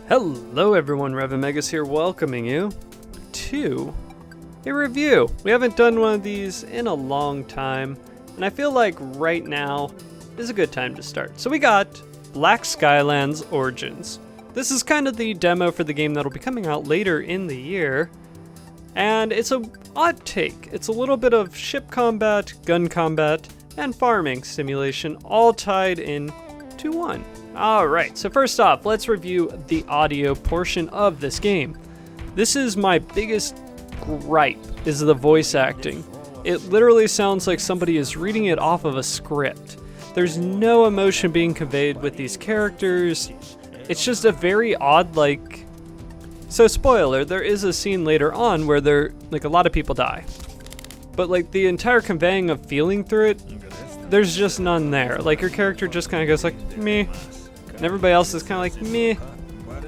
Hello everyone, Revan Magus here, welcoming you to a review. We haven't done one of these in a long time, and I feel like right now is a good time to start. So we got Black Skylands Origins. This is kind of the demo for the game that'll be coming out later in the year, and it's an odd take. It's a little bit of ship combat, gun combat, and farming simulation all tied in to one. Alright, so first off, let's review the audio portion of this game. This is my biggest gripe, is the voice acting. It literally sounds like somebody is reading it off of a script. There's no emotion being conveyed with these characters. It's just a very odd, So spoiler, there is a scene later on where a lot of people die. But the entire conveying of feeling through it, there's just none there. Your character just kind of goes meh. And everybody else is kind of meh.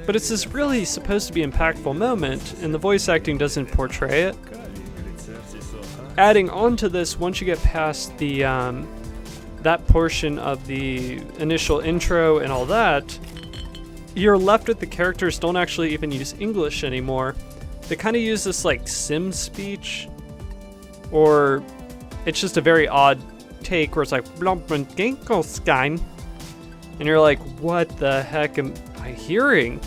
But it's this really supposed to be impactful moment, and the voice acting doesn't portray it. Adding on to this, once you get past the that portion of the initial intro and all that, you're left with the characters don't actually even use English anymore. They kind of use this sim speech, or it's just a very odd take where it's Blompenginkelstein. And you're like, what the heck am I hearing?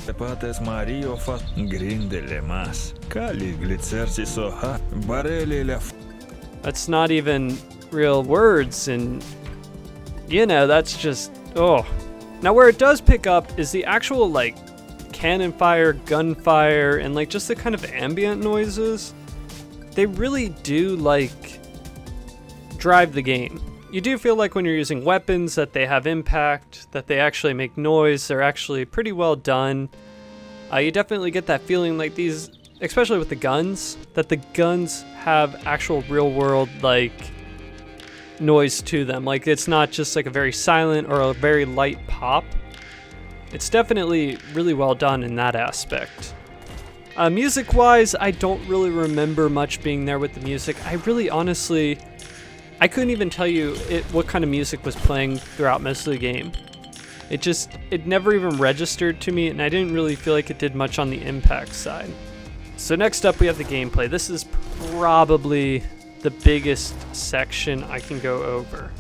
That's not even real words, and that's just, oh. Now where it does pick up is the actual cannon fire, gunfire, and just the kind of ambient noises. They really do drive the game. You do feel like when you're using weapons that they have impact, that they actually make noise, they're actually pretty well done. You definitely get that feeling these, especially with the guns, that the guns have actual real world noise to them. It's not just a very silent or a very light pop. It's definitely really well done in that aspect. Music wise, I don't really remember much being there with the music. I couldn't even tell you what kind of music was playing throughout most of the game. It never even registered to me, and I didn't really feel like it did much on the impact side. So next up we have the gameplay. This is probably the biggest section I can go over.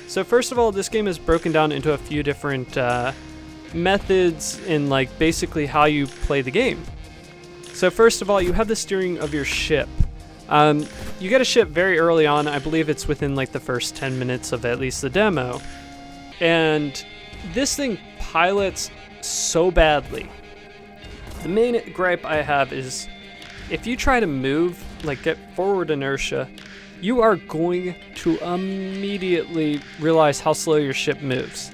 So first of all, this game is broken down into a few different methods in basically how you play the game. So first of all, you have the steering of your ship. You get a ship very early on. I believe it's within the first 10 minutes of at least the demo. And this thing pilots so badly. The main gripe I have is if you try to move, get forward inertia, you are going to immediately realize how slow your ship moves.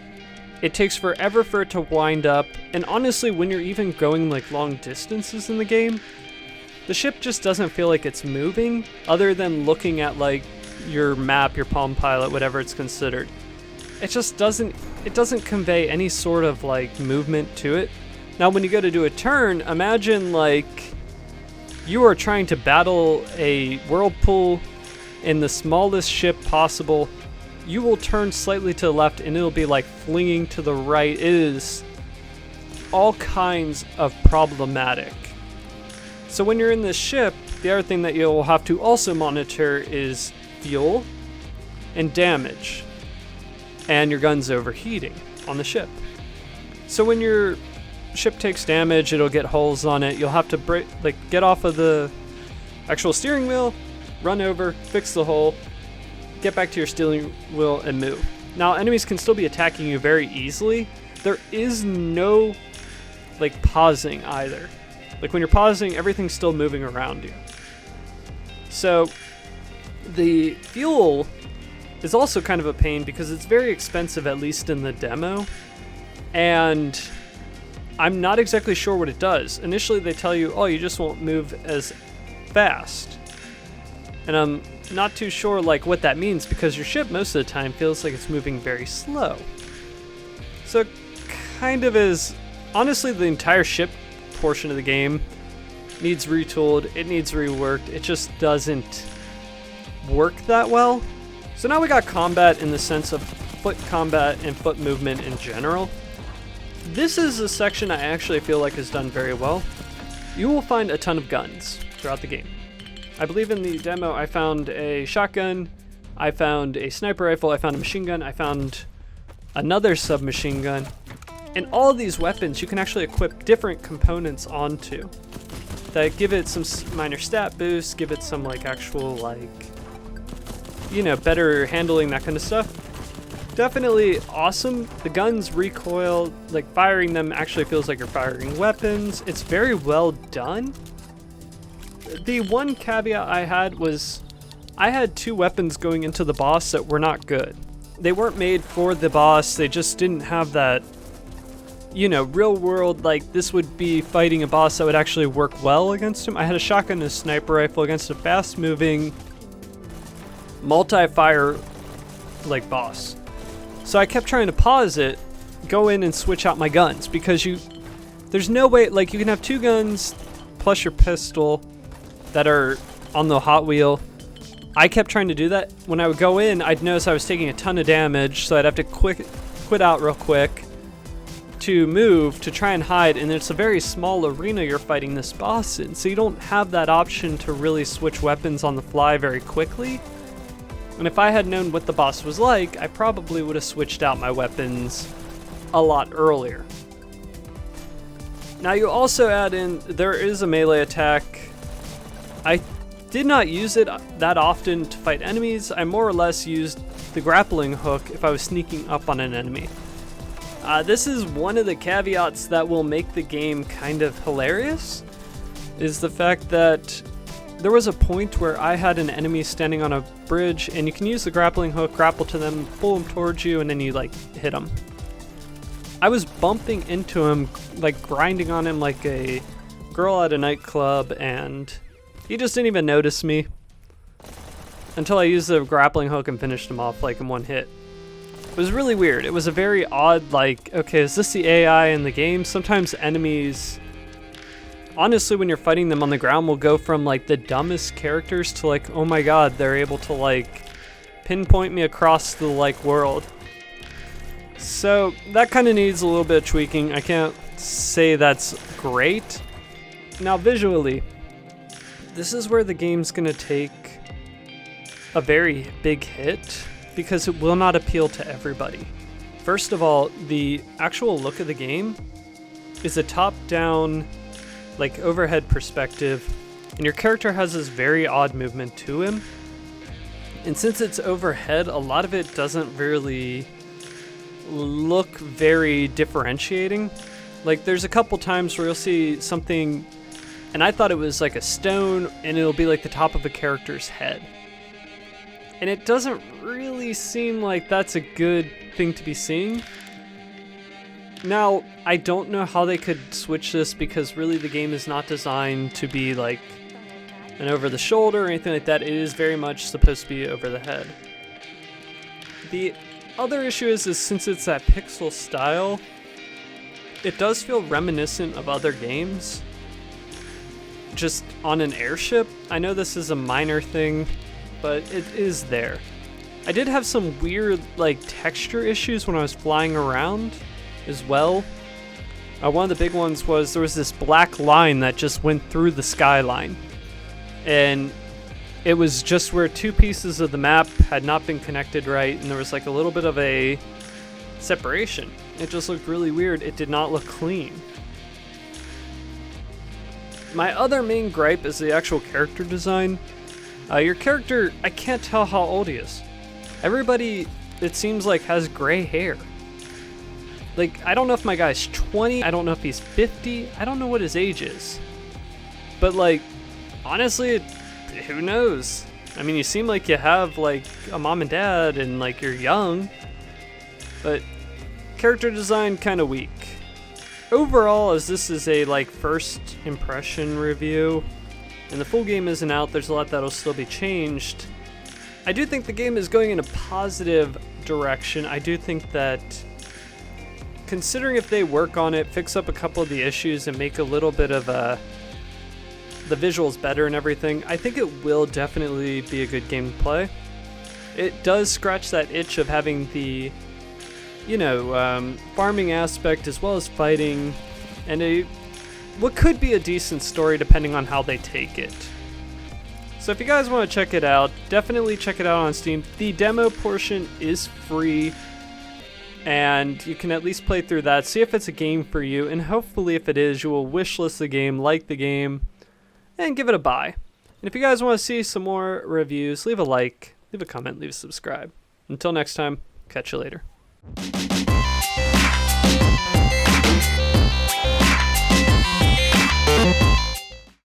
It takes forever for it to wind up, and honestly, when you're even going long distances in the game, the ship just doesn't feel like it's moving, other than looking at your map, your Palm Pilot, whatever it's considered. It just doesn't convey any sort of movement to it. Now when you go to do a turn, imagine you are trying to battle a whirlpool in the smallest ship possible. You will turn slightly to the left and it'll be flinging to the right. It is all kinds of problematic. So when you're in this ship, the other thing that you'll have to also monitor is fuel and damage, and your gun's overheating on the ship. So when your ship takes damage, it'll get holes on it. You'll have to get off of the actual steering wheel, run over, fix the hole, get back to your steering wheel, and move. Now enemies can still be attacking you very easily. There is no pausing either. When you're pausing, everything's still moving around you. So the fuel is also kind of a pain because it's very expensive, at least in the demo. And I'm not exactly sure what it does. Initially they tell you, oh, you just won't move as fast. And I'm not too sure what that means, because your ship most of the time feels like it's moving very slow. So it kind of is, honestly, the entire ship portion of the game needs retooled, it needs reworked, it just doesn't work that well. So now we got combat in the sense of foot combat and foot movement in general. This is a section I actually feel like is done very well. You will find a ton of guns throughout the game. I believe in the demo I found a shotgun, I found a sniper rifle, I found a machine gun, I found another submachine gun. And all of these weapons you can actually equip different components onto that give it some minor stat boosts, give it some like actual like, you know, better handling, that kind of stuff. Definitely awesome. The guns recoil, like firing them actually feels like you're firing weapons. It's very well done. The one caveat I had was I had 2 weapons going into the boss that were not good. They weren't made for the boss. They just didn't have that, you know, real world, like this would be fighting a boss that would actually work well against him. I had a shotgun and a sniper rifle against a fast moving multi-fire like boss. So I kept trying to pause it, go in and switch out my guns because there's no way, like you can have 2 guns plus your pistol that are on the hot wheel. I kept trying to do that. When I would go in, I'd notice I was taking a ton of damage, so I'd have to quit out real quick to move to try and hide, and it's a very small arena you're fighting this boss in, so you don't have that option to really switch weapons on the fly very quickly. And if I had known what the boss was like, I probably would have switched out my weapons a lot earlier. Now you also add in, there is a melee attack. I did not use it that often to fight enemies. I more or less used the grappling hook if I was sneaking up on an enemy. This is one of the caveats that will make the game kind of hilarious, is the fact that there was a point where I had an enemy standing on a bridge and you can use the grappling hook, grapple to them, pull them towards you, and then you like hit them. I was bumping into him, like grinding on him like a girl at a nightclub, and he just didn't even notice me until I used the grappling hook and finished him off like in one hit. It was really weird. It was a very odd, like, okay, is this the AI in the game? Sometimes enemies, honestly, when you're fighting them on the ground, will go from like the dumbest characters to like, oh my god, they're able to like pinpoint me across the like world. So that kind of needs a little bit of tweaking. I can't say that's great. Now visually, this is where the game's gonna take a very big hit because it will not appeal to everybody. First of all, the actual look of the game is a top-down, like overhead perspective, and your character has this very odd movement to him. And since it's overhead, a lot of it doesn't really look very differentiating. Like there's a couple times where you'll see something, and I thought it was like a stone, and it'll be like the top of a character's head. And it doesn't really seem like that's a good thing to be seeing. Now, I don't know how they could switch this because really the game is not designed to be like an over the shoulder or anything like that. It is very much supposed to be over the head. The other issue is since it's that pixel style, it does feel reminiscent of other games. Just on an airship. I know this is a minor thing, but it is there. I did have some weird like texture issues when I was flying around as well. One of the big ones was there was this black line that just went through the skyline, and it was just where 2 pieces of the map had not been connected right, and there was like a little bit of a separation. It just looked really weird. It did not look clean. My other main gripe is the actual character design. Your character, I can't tell how old he is. Everybody, it seems like, has gray hair. Like, I don't know if my guy's 20, I don't know if he's 50, I don't know what his age is. But like, honestly, who knows? I mean, you seem like you have like a mom and dad and like you're young, but character design kind of weak. Overall, as this is a like first impression review, and the full game isn't out, there's a lot that'll still be changed. I do think the game is going in a positive direction. I do think that considering if they work on it, fix up a couple of the issues and make a little bit of the visuals better and everything, I think it will definitely be a good game to play. It does scratch that itch of having the farming aspect as well as fighting, and what could be a decent story depending on how they take it. So if you guys want to check it out, definitely check it out on Steam. The demo portion is free, and you can at least play through that, see if it's a game for you, and hopefully if it is, you will wishlist the game, like the game, and give it a buy. And if you guys want to see some more reviews, leave a like, leave a comment, leave a subscribe. Until next time, catch you later.